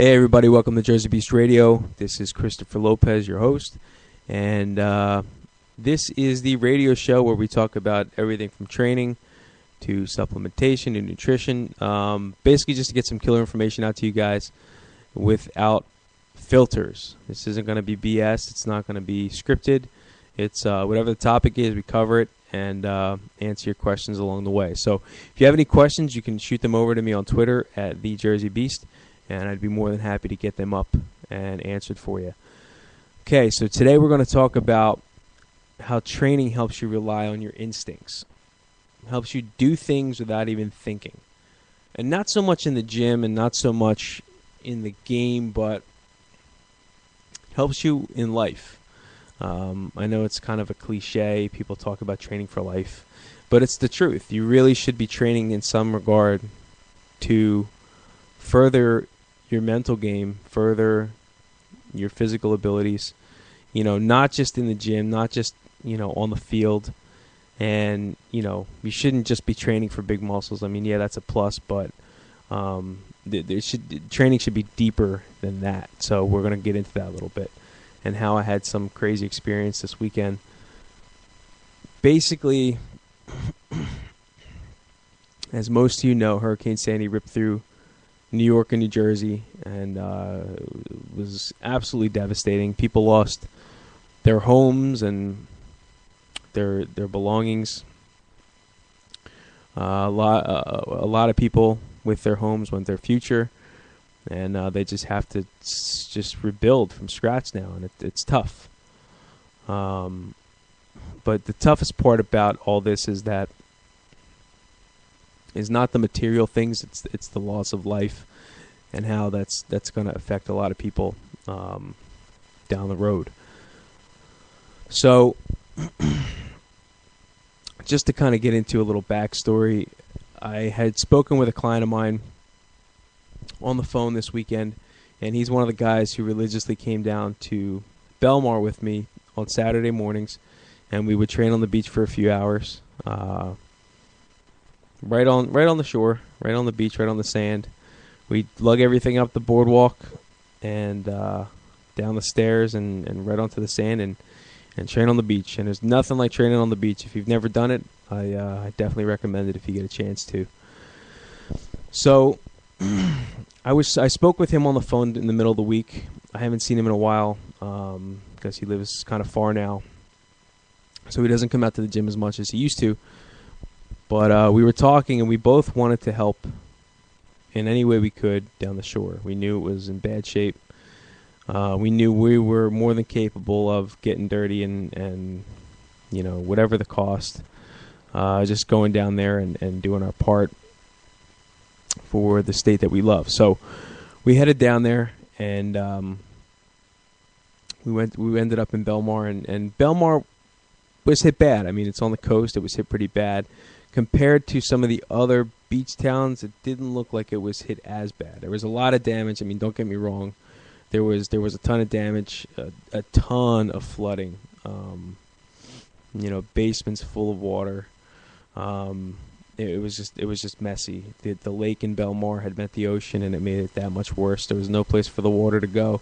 Hey everybody, welcome to Jersey Beast Radio. This is Christopher Lopez, your host, and this is the radio show where we talk about everything from training to supplementation to nutrition, basically just to get some killer information out to you guys without filters. This isn't going to be BS. It's not going to be scripted. It's whatever the topic is, we cover it and answer your questions along the way. So if you have any questions, you can shoot them over to me on Twitter at @TheJerseyBeast. And I'd be more than happy to get them up and answered for you. Okay, so today we're going to talk about how training helps you rely on your instincts. It helps you do things without even thinking. And not so much in the gym and not so much in the game, but helps you in life. I know it's kind of a cliche. People talk about training for life. But it's the truth. You really should be training in some regard to further your mental game, further your physical abilities, not just in the gym, not just, on the field. And, you shouldn't just be training for big muscles. I mean, yeah, that's a plus, but training should be deeper than that. So we're going to get into that a little bit and how I had some crazy experience this weekend. Basically, as most of you know, Hurricane Sandy ripped through New York and New Jersey, and it was absolutely devastating. People lost their homes and their belongings. A lot of people with their homes went their future, and they just have to just rebuild from scratch now, and it's tough. But the toughest part about all this is not the material things, it's the loss of life and how that's going to affect a lot of people down the road. So just to kind of get into a little backstory, I had spoken with a client of mine on the phone this weekend, and he's one of the guys who religiously came down to Belmar with me on Saturday mornings, and we would train on the beach for a few hours. Right on the shore, right on the beach, right on the sand. We'd lug everything up the boardwalk and down the stairs and right onto the sand and train on the beach. And there's nothing like training on the beach. If you've never done it, I definitely recommend it if you get a chance to. So I spoke with him on the phone in the middle of the week. I haven't seen him in a while because he lives kind of far now. So he doesn't come out to the gym as much as he used to. But we were talking, and we both wanted to help in any way we could down the shore. We knew it was in bad shape. We knew we were more than capable of getting dirty and whatever the cost, just going down there and doing our part for the state that we love. So we headed down there, and we ended up in Belmar, and Belmar was hit bad. I mean, it's on the coast. It was hit pretty bad. Compared to some of the other beach towns, it didn't look like it was hit as bad. There was a lot of damage. I mean, don't get me wrong. There was a ton of damage, a ton of flooding. Basements full of water. It was just messy. The lake in Belmar had met the ocean, and it made it that much worse. There was no place for the water to go.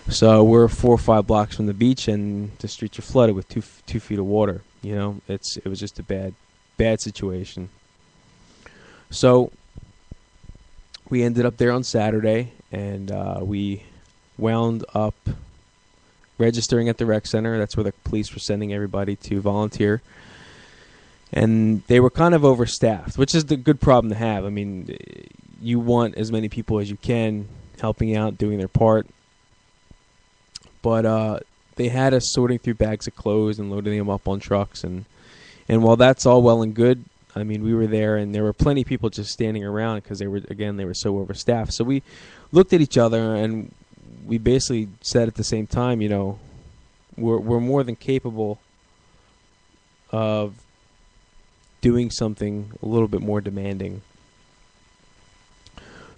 So we're 4 or 5 blocks from the beach, and the streets are flooded with 2 feet of water. It was just a bad situation. So we ended up there on Saturday, and we wound up registering at the rec center. That's where the police were sending everybody to volunteer. And they were kind of overstaffed, which is the good problem to have. I mean, you want as many people as you can helping out, doing their part. But they had us sorting through bags of clothes and loading them up on trucks. And while that's all well and good, I mean, we were there, and there were plenty of people just standing around because they were so overstaffed. So we looked at each other, and we basically said at the same time, we're more than capable of doing something a little bit more demanding.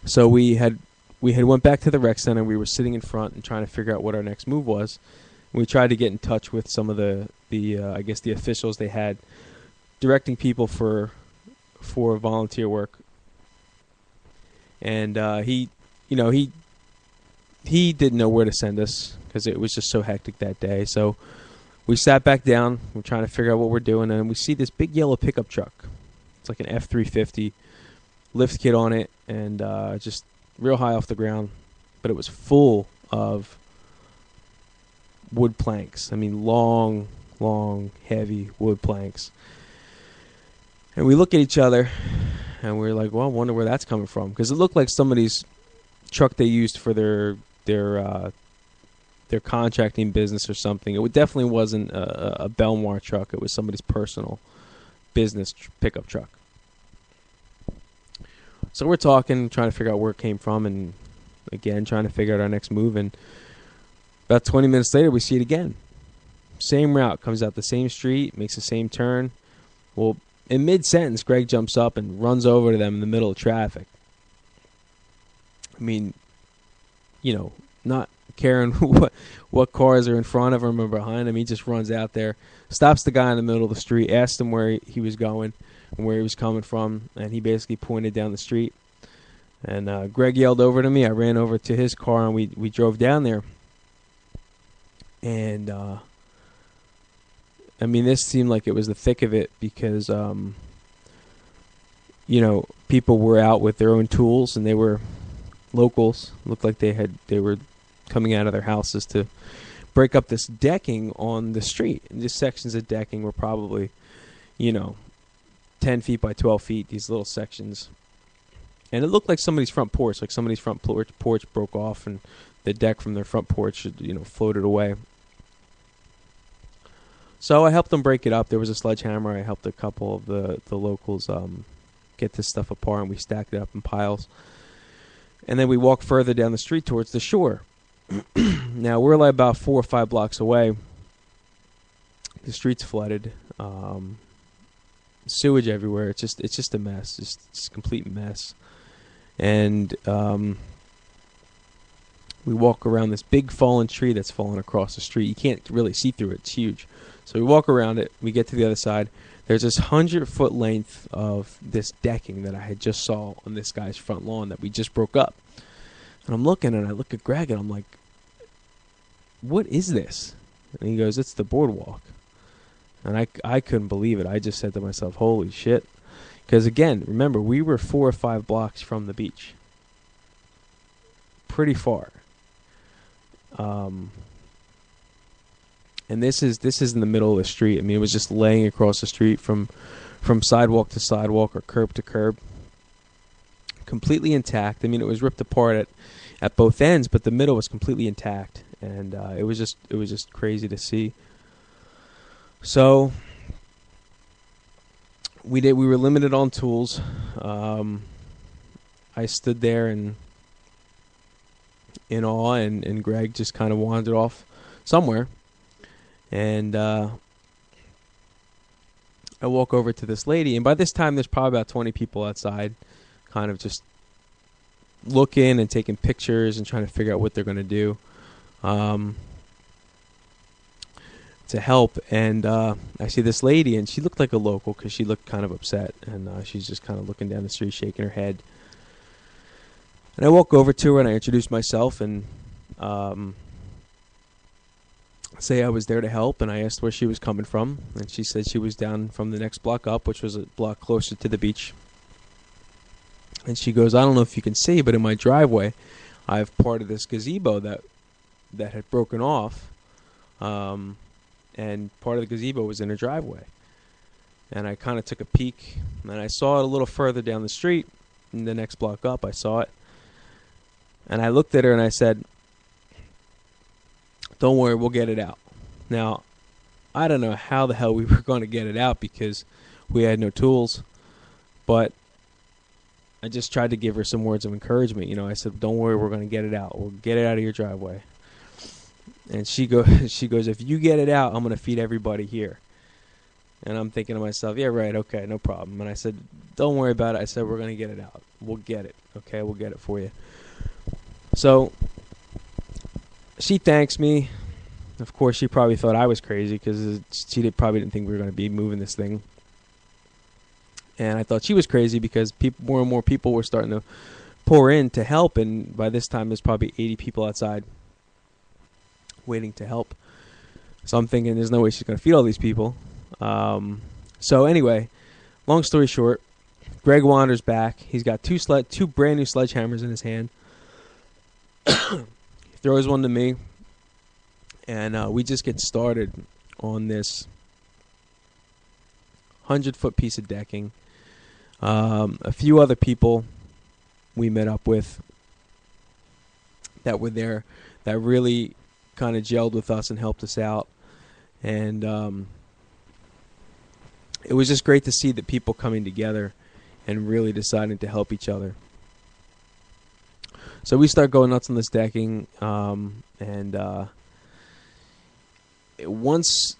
So we had went back to the rec center. We were sitting in front and trying to figure out what our next move was. We tried to get in touch with some of the officials they had directing people for volunteer work. And he he didn't know where to send us because it was just so hectic that day. So we sat back down. We're trying to figure out what we're doing, and we see this big yellow pickup truck. It's like an F-350, lift kit on it, and just real high off the ground. But it was full of wood planks. I mean, long, heavy wood planks. And we look at each other, and we're like, well, I wonder where that's coming from. Because it looked like somebody's truck they used for their contracting business or something. It definitely wasn't a Belmar truck. It was somebody's personal business pickup truck. So we're talking, trying to figure out where it came from, and again, trying to figure out our next move. And about 20 minutes later, we see it again. Same route, comes out the same street, makes the same turn. Well, in mid-sentence, Greg jumps up and runs over to them in the middle of traffic. I mean, not caring what cars are in front of him or behind him. He just runs out there, stops the guy in the middle of the street, asked him where he was going and where he was coming from, and he basically pointed down the street. And Greg yelled over to me. I ran over to his car, and we drove down there. And I mean, this seemed like it was the thick of it because, people were out with their own tools, and they were locals. Looked like they were coming out of their houses to break up this decking on the street. And these sections of decking were probably, 10 feet by 12 feet, these little sections. And it looked like somebody's front porch, porch broke off, and the deck from their front porch, floated away. So I helped them break it up. There was a sledgehammer. I helped a couple of the locals get this stuff apart, and we stacked it up in piles. And then we walked further down the street towards the shore. Now, we're like about 4 or 5 blocks away. The street's flooded. Sewage everywhere. It's just a mess. It's a complete mess. And we walk around this big fallen tree that's fallen across the street. You can't really see through it. It's huge. So we walk around it. We get to the other side. There's this 100-foot length of this decking that I had just saw on this guy's front lawn that we just broke up. And I'm looking, and I look at Greg, and I'm like, what is this? And he goes, it's the Boardwalk. And I couldn't believe it. I just said to myself, holy shit. Because, again, remember, we were 4 or 5 blocks from the beach. Pretty far. And this is in the middle of the street. I mean, it was just laying across the street from sidewalk to sidewalk or curb to curb. Completely intact. I mean, it was ripped apart at both ends, but the middle was completely intact. And it was just crazy to see. So we were limited on tools. I stood there in awe, and Greg just kind of wandered off somewhere. And I walk over to this lady, and by this time there's probably about 20 people outside, kind of just looking and taking pictures and trying to figure out what they're going to do to help. And I see this lady, and she looked like a local because she looked kind of upset, and she's just kind of looking down the street, shaking her head. And I walk over to her, and I introduce myself, and say I was there to help, and I asked where she was coming from, and she said she was down from the next block up, which was a block closer to the beach. And she goes, I don't know if you can see, but in my driveway, I have part of this gazebo that had broken off, and part of the gazebo was in her driveway. And I kind of took a peek, and I saw it a little further down the street, in the next block up, I saw it. And I looked at her, and I said, don't worry, we'll get it out. Now, I don't know how the hell we were going to get it out because we had no tools, but I just tried to give her some words of encouragement. I said, don't worry, we're going to get it out. We'll get it out of your driveway. And she goes, if you get it out, I'm going to feed everybody here. And I'm thinking to myself, yeah, right, okay, no problem. And I said, don't worry about it. I said, we're going to get it out. We'll get it, okay? We'll get it for you. So she thanks me. Of course, she probably thought I was crazy because she probably didn't think we were going to be moving this thing. And I thought she was crazy because more and more people were starting to pour in to help, and by this time there's probably 80 people outside waiting to help. So I'm thinking there's no way she's going to feed all these people. So anyway, long story short, Greg wanders back. He's got two brand new sledgehammers in his hand. He throws one to me, and we just get started on this 100-foot piece of decking. A few other people we met up with that were there that really kind of gelled with us and helped us out. And it was just great to see the people coming together and really deciding to help each other. So we start going nuts on this decking, and once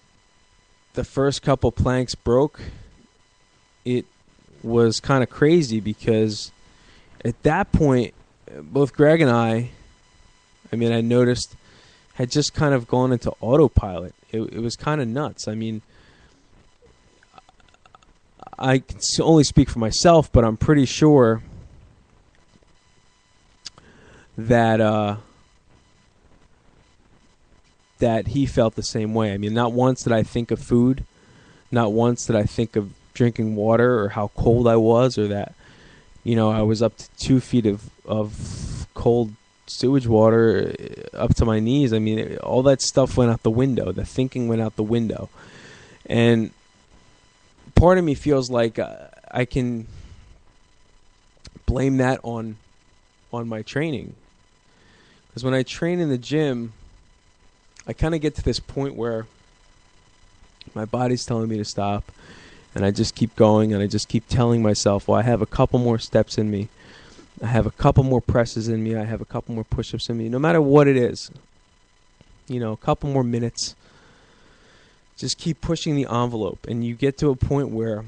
the first couple planks broke, it was kind of crazy because at that point, both Greg and I noticed, had just kind of gone into autopilot. It was kind of nuts. I mean, I can only speak for myself, but I'm pretty sure that that he felt the same way. I mean, not once did I think of food, not once did I think of drinking water or how cold I was, or that, I was up to 2 feet of cold sewage water up to my knees. I mean, all that stuff went out the window. The thinking went out the window. And part of me feels like I can blame that on my training. Because when I train in the gym, I kind of get to this point where my body's telling me to stop, and I just keep going, and I just keep telling myself, well, I have a couple more steps in me. I have a couple more presses in me. I have a couple more push-ups in me. No matter what it is, a couple more minutes. Just keep pushing the envelope, and you get to a point where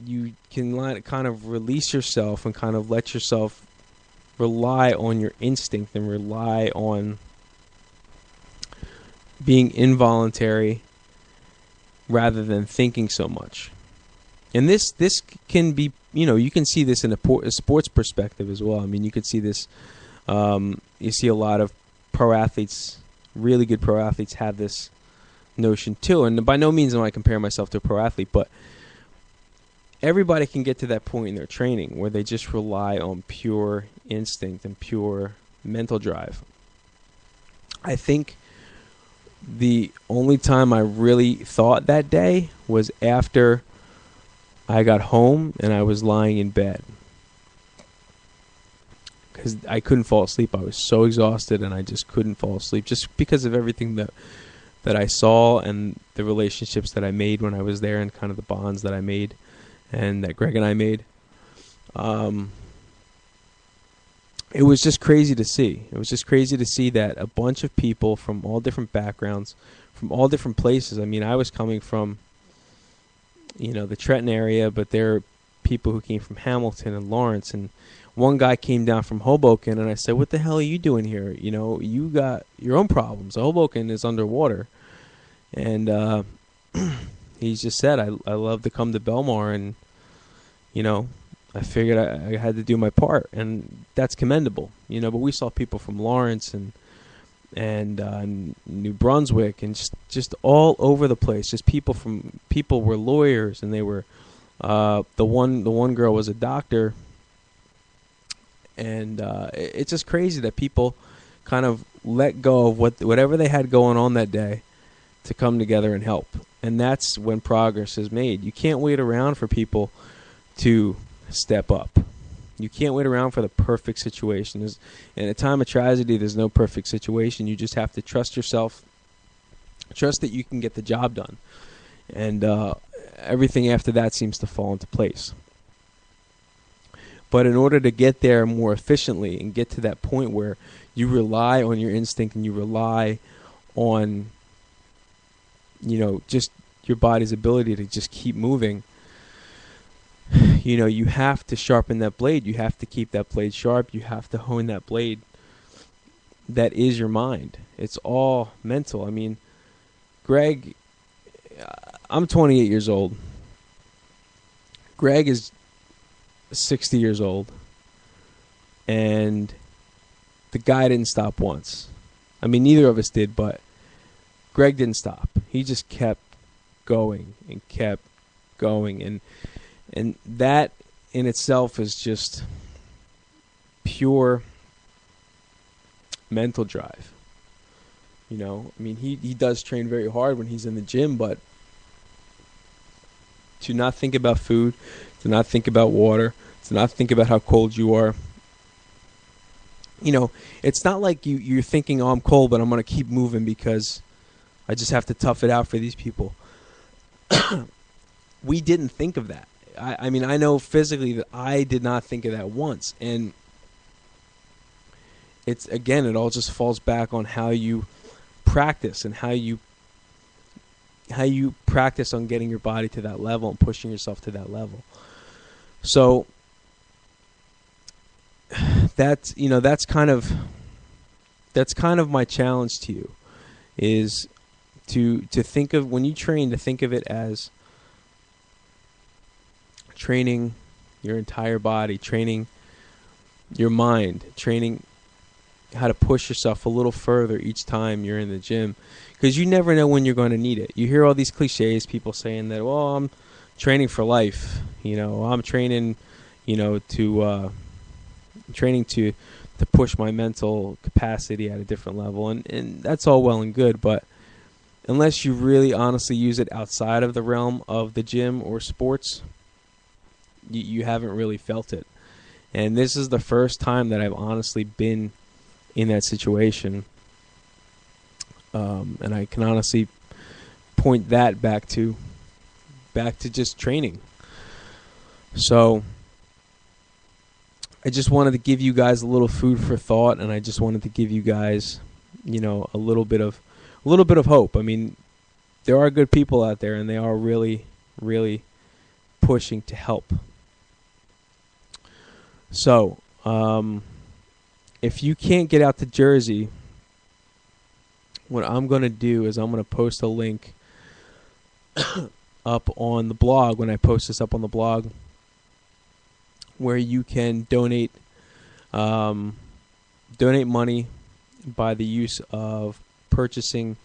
you can kind of release yourself and kind of let yourself rely on your instinct and rely on being involuntary rather than thinking so much. And this can be, you can see this in a sports perspective as well. I mean, you can see this, you see a lot of pro athletes, really good pro athletes have this notion too. And by no means am I comparing myself to a pro athlete, but everybody can get to that point in their training where they just rely on pure instinct and pure mental drive. I think the only time I really thought that day was after I got home and I was lying in bed, because I couldn't fall asleep. I was so exhausted and I just couldn't fall asleep, just because of everything that I saw and the relationships that I made when I was there, and kind of the bonds that I made and that Greg and I made. It was just crazy to see. It was just crazy to see that a bunch of people from all different backgrounds, from all different places. I mean, I was coming from, the Trenton area, but there are people who came from Hamilton and Lawrence, and one guy came down from Hoboken, and I said, what the hell are you doing here? You got your own problems. Hoboken is underwater. And he just said, I love to come to Belmar, and, I figured I had to do my part, and that's commendable, But we saw people from Lawrence and New Brunswick, and just all over the place. Just people were lawyers, and they were the one girl was a doctor, and it's just crazy that people kind of let go of whatever they had going on that day to come together and help. And that's when progress is made. You can't wait around for people to step up. You can't wait around for the perfect situation. In a time of tragedy, there's no perfect situation. You just have to trust yourself, trust that you can get the job done. And everything after that seems to fall into place. But in order to get there more efficiently and get to that point where you rely on your instinct and you rely on, just your body's ability to just keep moving, you have to sharpen that blade. You have to keep that blade sharp. You have to hone that blade. That is your mind. It's all mental. I mean, Greg, I'm 28 years old. Greg is 60 years old. and the guy didn't stop once. I mean, neither of us did, but Greg didn't stop. He just kept going and kept going, and that in itself is just pure mental drive. You know, I mean, he does train very hard when he's in the gym, but to not think about food, to not think about water, to not think about how cold you are. You know, it's not like you're thinking, oh, I'm cold, but I'm going to keep moving because I just have to tough it out for these people. We didn't think of that. I mean, I know physically that I did not think of that once. And it's, again, it all just falls back on how you practice and how you practice on getting your body to that level and pushing yourself to that level. So that's kind of my challenge to you, is to think of, when you train, to think of it as training your entire body, training your mind, training how to push yourself a little further each time you're in the gym, because you never know when you're going to need it. You hear all these cliches, people saying that, well, I'm training for life, I'm training, to push my mental capacity at a different level, and that's all well and good, but unless you really honestly use it outside of the realm of the gym or sports, you haven't really felt it. And this is the first time that I've honestly been in that situation, and I can honestly point that back to just training. So I just wanted to give you guys a little food for thought, and I just wanted to give you guys, a little bit of hope. I mean, there are good people out there, and they are really, really pushing to help. So, if you can't get out to Jersey, what I'm going to do is I'm going to post a link up on the blog, when I post this up on the blog, where you can donate money by the use of purchasing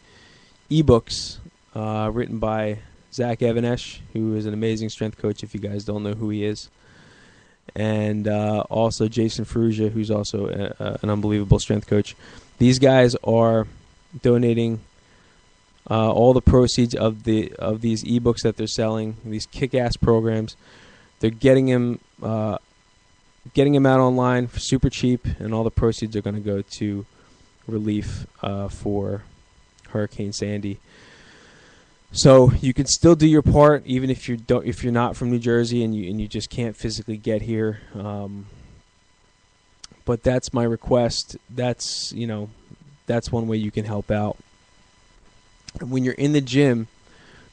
ebooks written by Zach Evanesh, who is an amazing strength coach, if you guys don't know who he is. And also Jason Ferrugia, who's also an unbelievable strength coach. These guys are donating all the proceeds of these ebooks that they're selling, these kick-ass programs. They're getting them out online for super cheap, and all the proceeds are going to go to relief for Hurricane Sandy. So you can still do your part, even if you're not from New Jersey and you just can't physically get here. But that's my request. That's one way you can help out. And when you're in the gym,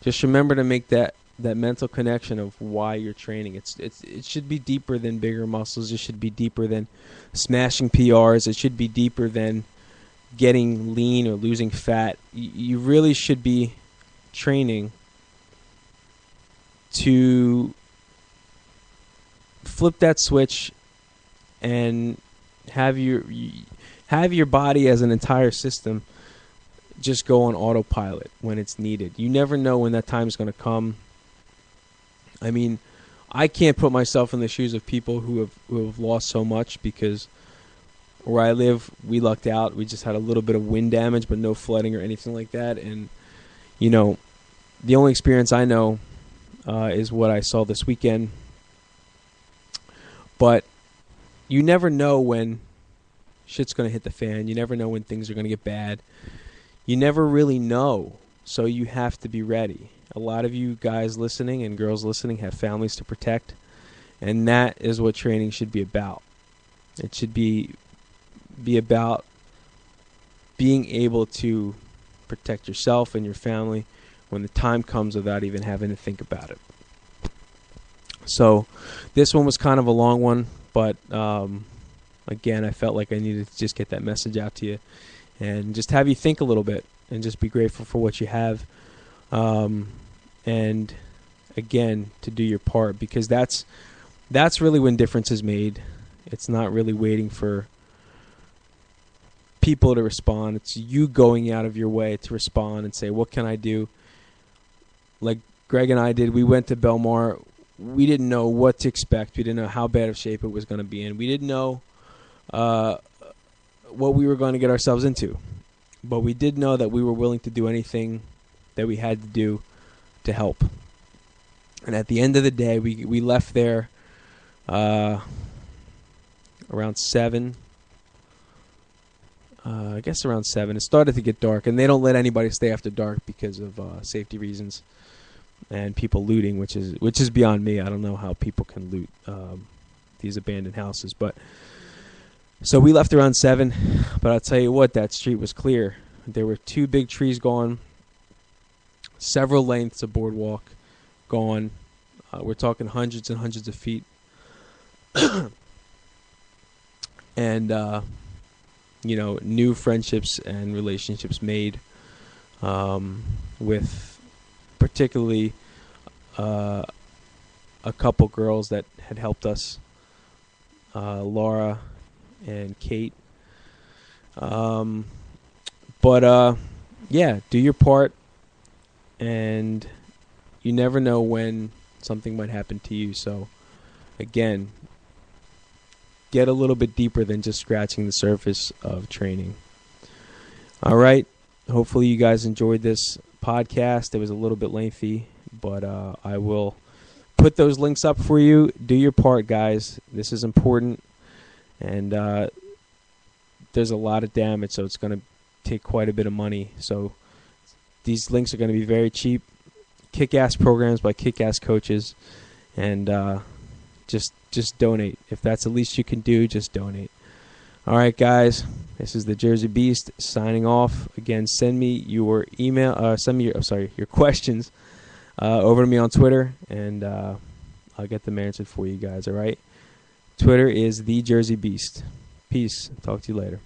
just remember to make that mental connection of why you're training. It should be deeper than bigger muscles. It should be deeper than smashing PRs. It should be deeper than getting lean or losing fat. You really should be training to flip that switch and have your body as an entire system just go on autopilot when it's needed. You never know when that time is going to come. I mean, I can't put myself in the shoes of people who have lost so much, because where I live, we lucked out. We just had a little bit of wind damage, but no flooding or anything like that. And the only experience I know is what I saw this weekend. But you never know when shit's going to hit the fan. You never know when things are going to get bad. You never really know, so you have to be ready. A lot of you guys listening and girls listening have families to protect, and that is what training should be about. It should be about being able to protect yourself and your family when the time comes without even having to think about it. So this one was kind of a long one, but again, I felt like I needed to just get that message out to you and just have you think a little bit and just be grateful for what you have. And again, to do your part, because that's really when difference is made. It's not really waiting for people to respond. It's you going out of your way to respond and say, what can I do? Like Greg and I did, we went to Belmar. We didn't know what to expect. We didn't know how bad of shape it was going to be in. We didn't know what we were going to get ourselves into. But we did know that we were willing to do anything that we had to do to help. And at the end of the day, we left there around 7. I guess around 7. It started to get dark, and they don't let anybody stay after dark because of safety reasons and people looting, which is beyond me. I don't know how people can loot these abandoned houses. But so we left around 7, but I'll tell you what, that street was clear. There were 2 big trees gone, several lengths of boardwalk gone. We're talking hundreds and hundreds of feet. And, new friendships and relationships made with particularly a couple girls that had helped us, Laura and Kate. Yeah, do your part, and you never know when something might happen to you. So, again, get a little bit deeper than just scratching the surface of training. All right. Hopefully you guys enjoyed this podcast. It was a little bit lengthy, but I will put those links up for you. Do your part, guys. This is important. And there's a lot of damage, so it's going to take quite a bit of money. So these links are going to be very cheap. Kick-ass programs by kick-ass coaches. And just donate. If that's the least you can do, just donate. All right, guys. This is the Jersey Beast signing off. Again, send me your email. Send me your questions over to me on Twitter, and I'll get them answered for you guys. All right. Twitter is the Jersey Beast. Peace. Talk to you later.